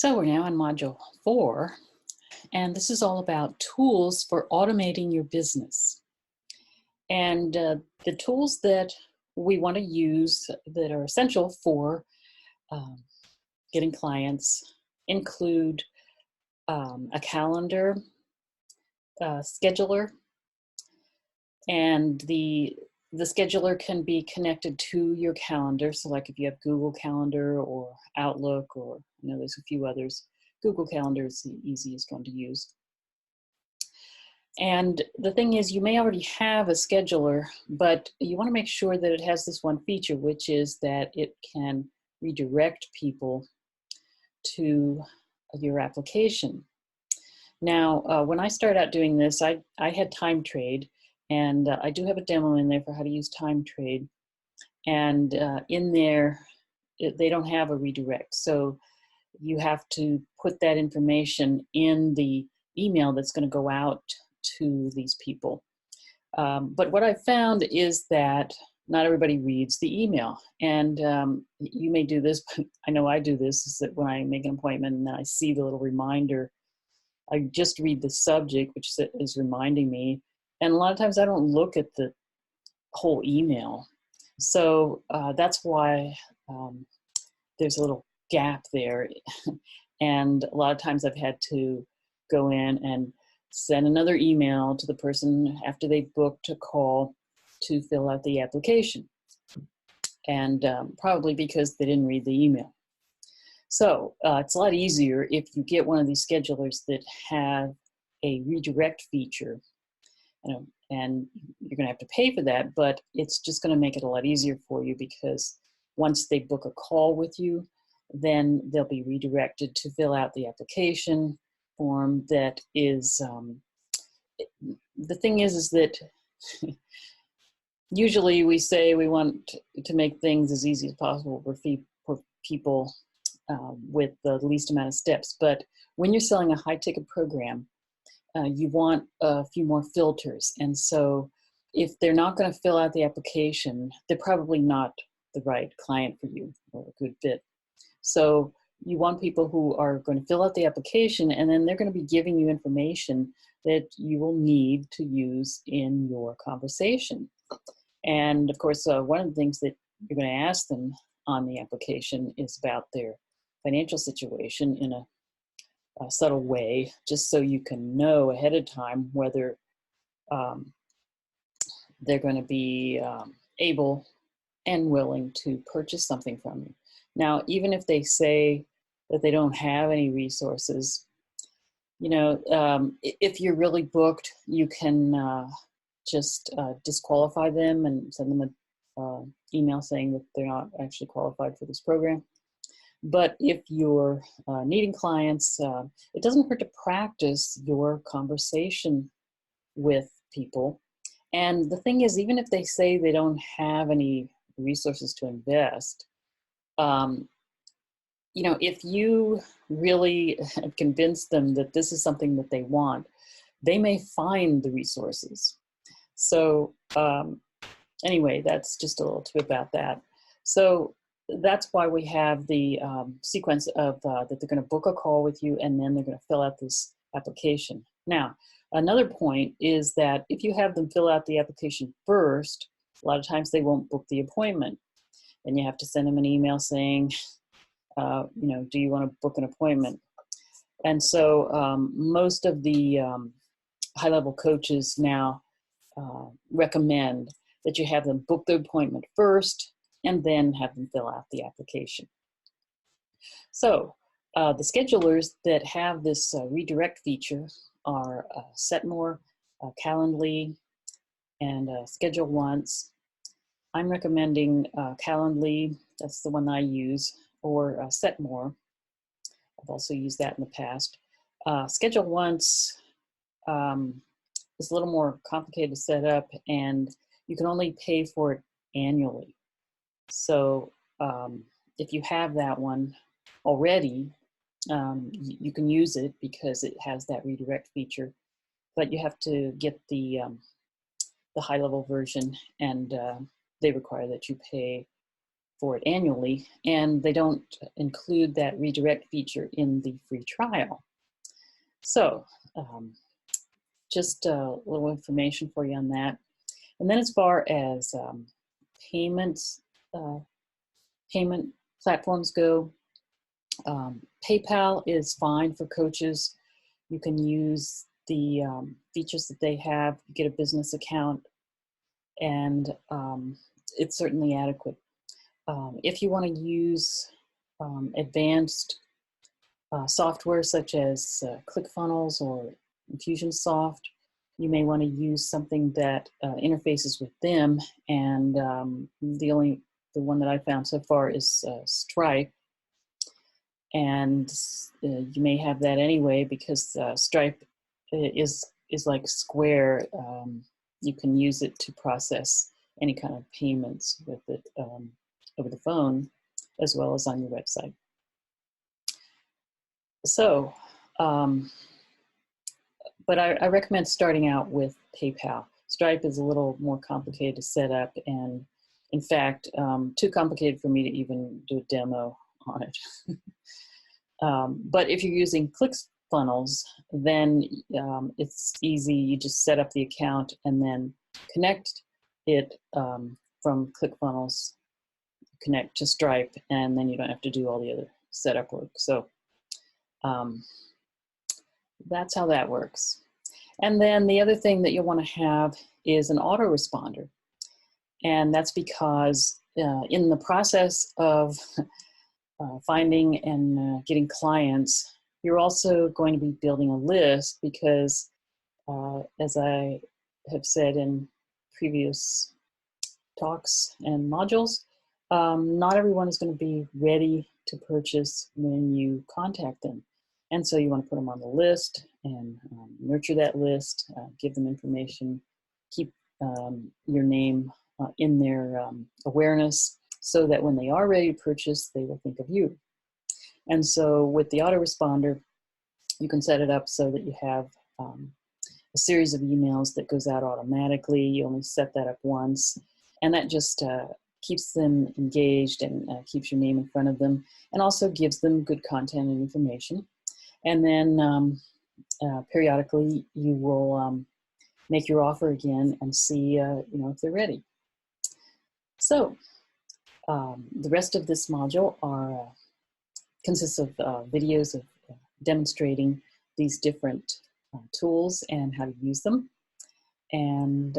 So we're now on module 4, and this is all about tools for automating your business. And the tools that we want to use that are essential for um, getting clients include a calendar, scheduler, and the scheduler can be connected to your calendar. So like if you have Google Calendar or Outlook, or there's a few others. Google Calendar is the easiest one to use. And the thing is, you may already have a scheduler, but you want to make sure that it has this one feature, which is that it can redirect people to your application. Now, when I started out doing this, I had Time Trade, and I do have a demo in there for how to use Time Trade. And in there, they don't have a redirect. So you have to put that information in the email that's going to go out to these people. But what I found is that not everybody reads the email. And you may do this, but I know I do this, is that when I make an appointment and I see the little reminder, I just read the subject, which is reminding me. And a lot of times I don't look at the whole email. So that's why there's a little gap there. And a lot of times I've had to go in and send another email to the person after they booked a call to fill out the application. And probably because they didn't read the email. So it's a lot easier if you get one of these schedulers that have a redirect feature. And you're going to have to pay for that, but it's just going to make it a lot easier for you, because once they book a call with you, then they'll be redirected to fill out the application form. That is, the thing is that usually we say we want to make things as easy as possible for people with the least amount of steps. But when you're selling a high-ticket program, you want a few more filters. And so if they're not going to fill out the application, they're probably not the right client for you or a good fit. So you want people who are going to fill out the application, and then they're going to be giving you information that you will need to use in your conversation. And of course, one of the things that you're going to ask them on the application is about their financial situation in a subtle way, just so you can know ahead of time whether they're going to be able and willing to purchase something from you. Now, even if they say that they don't have any resources, if you're really booked, you can just disqualify them and send them an email saying that they're not actually qualified for this program. But if you're needing clients, it doesn't hurt to practice your conversation with people. And the thing is, even if they say they don't have any resources to invest, if you really have convinced them that this is something that they want, they may find the resources. So anyway, that's just a little tip about that. So that's why we have the sequence of that they're going to book a call with you, and then they're going to fill out this application. Now, another point is that if you have them fill out the application first, a lot of times they won't book the appointment. And you have to send them an email saying, do you want to book an appointment? And so most of the high-level coaches now recommend that you have them book the appointment first and then have them fill out the application. So the schedulers that have this redirect feature are Setmore, Calendly, and Schedule Once. I'm recommending Calendly, that's the one I use, or Setmore. I've also used that in the past. Schedule Once is a little more complicated to set up, and you can only pay for it annually. So if you have that one already, you can use it because it has that redirect feature, but you have to get the high-level version, and they require that you pay for it annually, and they don't include that redirect feature in the free trial. So just a little information for you on that. And then as far as payments, payment platforms go, PayPal is fine for coaches. You can use the features that they have, get a business account, and it's certainly adequate. If you want to use advanced software such as ClickFunnels or Infusionsoft, you may want to use something that interfaces with them. And the one that I found so far is Stripe. And you may have that anyway because Stripe is like Square. You can use it to process any kind of payments with it over the phone as well as on your website. So, but I recommend starting out with PayPal. Stripe is a little more complicated to set up, and in fact, too complicated for me to even do a demo on it. But if you're using ClickFunnels, then it's easy. You just set up the account and then connect it from ClickFunnels, connect to Stripe, and then you don't have to do all the other setup work. So that's how that works. And then the other thing that you'll want to have is an autoresponder. And that's because in the process of finding and getting clients, you're also going to be building a list because, as I have said in previous talks and modules, not everyone is going to be ready to purchase when you contact them. And so you want to put them on the list and nurture that list, give them information, keep your name in their awareness so that when they are ready to purchase, they will think of you. And so with the autoresponder, you can set it up so that you have a series of emails that goes out automatically. You only set that up once, and that just keeps them engaged and keeps your name in front of them, and also gives them good content and information. And then periodically you will make your offer again and see if they're ready. So the rest of this module consists of videos of demonstrating these different tools and how to use them. And